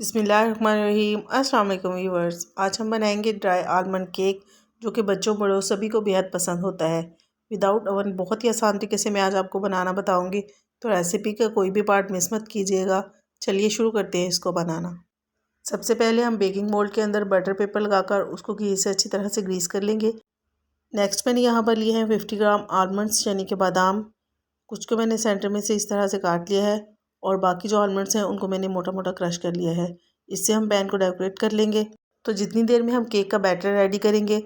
बिस्मिल्लाहिर्रहमानिर्रहीम। अस्सलाम वालेकुम व्यूअर्स। आज हम बनाएंगे ड्राई आलमंड केक, जो कि बच्चों बड़ों सभी को बेहद पसंद होता है। विदाउट ओवन बहुत ही आसान तरीके से मैं आज आपको बनाना बताऊंगी, तो रेसिपी का कोई भी पार्ट मिस मत कीजिएगा। चलिए शुरू करते हैं इसको बनाना। सबसे पहले हम बेकिंग मोल्ड के अंदर बटर पेपर लगाकर उसको घी से अच्छी तरह से ग्रीस कर लेंगे। नेक्स्ट मैंने यहाँ पर लिए हैं 50 ग्राम आलमंड्स यानी कि बादाम। कुछ को मैंने सेंटर में से इस तरह से काट लिया है और बाकी जो आलमंड्स हैं उनको मैंने मोटा मोटा क्रश कर लिया है। इससे हम पैन को डेकोरेट कर लेंगे। तो जितनी देर में हम केक का बैटर रेडी करेंगे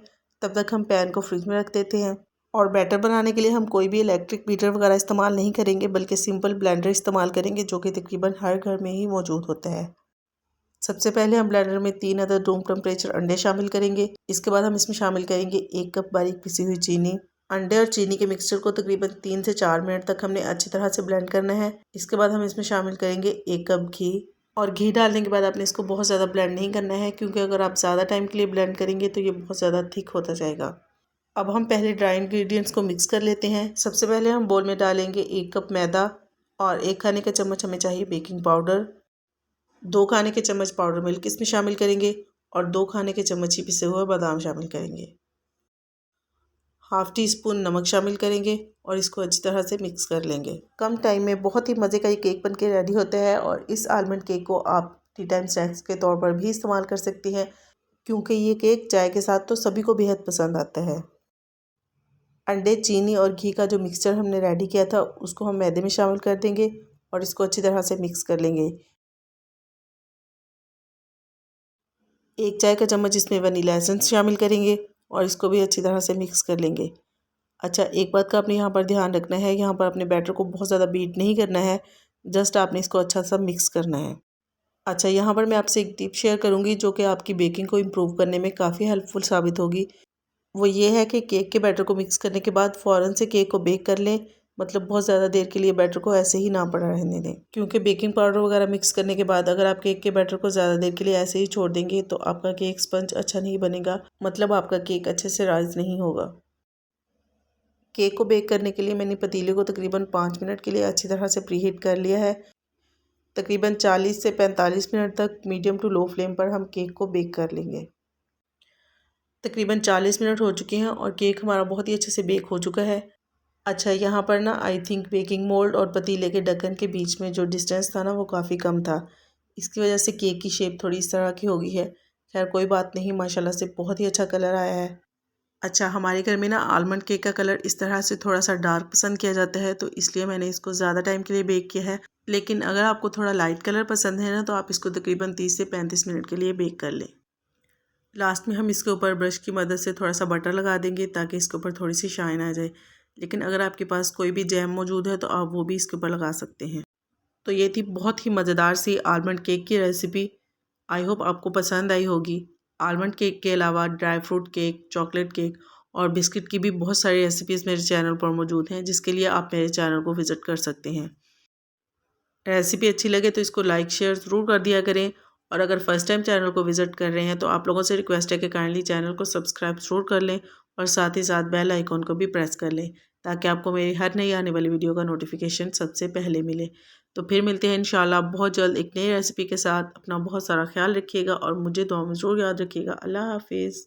तब तक हम पैन को फ्रिज में रख देते हैं। और बैटर बनाने के लिए हम कोई भी इलेक्ट्रिक बीटर वगैरह इस्तेमाल नहीं करेंगे, बल्कि सिंपल ब्लेंडर इस्तेमाल करेंगे, जो कि तकरीबन हर घर में ही मौजूद होता है। सबसे पहले हम ब्लेंडर में 3 अदद रूम टेम्परेचर अंडे शामिल करेंगे। इसके बाद हम इसमें शामिल करेंगे 1 कप बारीक पिसी हुई चीनी। अंडे और चीनी के मिक्सचर को तकरीबन 3 से 4 मिनट तक हमने अच्छी तरह से ब्लेंड करना है। इसके बाद हम इसमें शामिल करेंगे 1 कप घी। और घी डालने के बाद आपने इसको बहुत ज़्यादा ब्लेंड नहीं करना है, क्योंकि अगर आप ज़्यादा टाइम के लिए ब्लेंड करेंगे तो ये बहुत ज़्यादा थिक होता जाएगा। अब हम पहले ड्राई इंग्रेडिएंट्स को मिक्स कर लेते हैं। सबसे पहले हम बोल में डालेंगे 1 कप मैदा और 1 खाने का चम्मच हमें चाहिए बेकिंग पाउडर। 2 खाने के चम्मच पाउडर मिल्क इसमें शामिल करेंगे और 2 खाने के चम्मच ही पिसे हुए बादाम शामिल करेंगे। हाफ़ टी स्पून नमक शामिल करेंगे और इसको अच्छी तरह से मिक्स कर लेंगे। कम टाइम में बहुत ही मज़े का ये केक बनके रेडी होता है और इस आलमंड केक को आप टी टाइम स्नैक्स के तौर पर भी इस्तेमाल कर सकती हैं, क्योंकि ये केक चाय के साथ तो सभी को बेहद पसंद आता है। अंडे, चीनी और घी का जो मिक्सचर हमने रेडी किया था उसको हम मैदे में शामिल कर देंगे और इसको अच्छी तरह से मिक्स कर लेंगे। 1 चाय का चम्मच इसमें वनीला एसेंस शामिल करेंगे और इसको भी अच्छी तरह से मिक्स कर लेंगे। अच्छा, एक बात का आपने यहाँ पर ध्यान रखना है, यहाँ पर अपने बैटर को बहुत ज़्यादा बीट नहीं करना है, जस्ट आपने इसको अच्छा सा मिक्स करना है। अच्छा, यहाँ पर मैं आपसे एक टिप शेयर करूँगी जो कि आपकी बेकिंग को इम्प्रूव करने में काफ़ी हेल्पफुल साबित होगी। वो ये है कि केक के बैटर को मिक्स करने के बाद फ़ौरन से केक को बेक कर लें। मतलब बहुत ज़्यादा देर के लिए बैटर को ऐसे ही ना पड़ा रहने दें, क्योंकि बेकिंग पाउडर वगैरह मिक्स करने के बाद अगर आप केक के बैटर को ज़्यादा देर के लिए ऐसे ही छोड़ देंगे तो आपका केक स्पंज अच्छा नहीं बनेगा, मतलब आपका केक अच्छे से राइज नहीं होगा। केक को बेक करने के लिए मैंने पतीले को तकरीबन 5 मिनट के लिए अच्छी तरह से प्रीहीट कर लिया है। तकरीबन 40 से 45 मिनट तक मीडियम टू लो फ्लेम पर हम केक को बेक कर लेंगे। तकरीबन 40 मिनट हो चुके हैं और केक हमारा बहुत ही अच्छे से बेक हो चुका है। अच्छा, यहाँ पर ना आई थिंक बेकिंग मोल्ड और पतीले के ढक्कन के बीच में जो डिस्टेंस था ना वो काफ़ी कम था। इसकी वजह से केक की शेप थोड़ी इस तरह की हो गई है। खैर कोई बात नहीं, माशाल्लाह से बहुत ही अच्छा कलर आया है। अच्छा, हमारे घर में ना आलमंड केक का कलर इस तरह से थोड़ा सा डार्क पसंद किया जाता है, तो इसलिए मैंने इसको ज़्यादा टाइम के लिए बेक किया है। लेकिन अगर आपको थोड़ा लाइट कलर पसंद है ना, तो आप इसको तकरीबन 30 से 35 मिनट के लिए बेक कर लें। लास्ट में हम इसके ऊपर ब्रश की मदद से थोड़ा सा बटर लगा देंगे ताकि इसके ऊपर थोड़ी सी शाइन आ जाए। लेकिन अगर आपके पास कोई भी जैम मौजूद है तो आप वो भी इसके ऊपर लगा सकते हैं। तो ये थी बहुत ही मज़ेदार सी आलमंड केक की रेसिपी। आई होप आपको पसंद आई होगी। आलमंड केक के अलावा dry fruit cake, chocolate cake और बिस्किट की भी बहुत सारी रेसिपीज़ मेरे चैनल पर मौजूद हैं, जिसके लिए आप मेरे चैनल को विज़िट कर सकते हैं। रेसिपी अच्छी लगे तो इसको लाइक शेयर ज़रूर कर दिया करें। और अगर फर्स्ट टाइम चैनल को विज़िट कर रहे हैं तो आप लोगों से रिक्वेस्ट है कि काइंडली चैनल को सब्सक्राइब ज़रूर कर लें और साथ ही साथ बेल आइकॉन को भी प्रेस कर लें, ताकि आपको मेरी हर नई आने वाली वीडियो का नोटिफिकेशन सबसे पहले मिले। तो फिर मिलते हैं इंशाल्लाह बहुत जल्द एक नई रेसिपी के साथ। अपना बहुत सारा ख्याल रखिएगा और मुझे दुआ में ज़रूर याद रखिएगा। अल्लाह हाफिज़।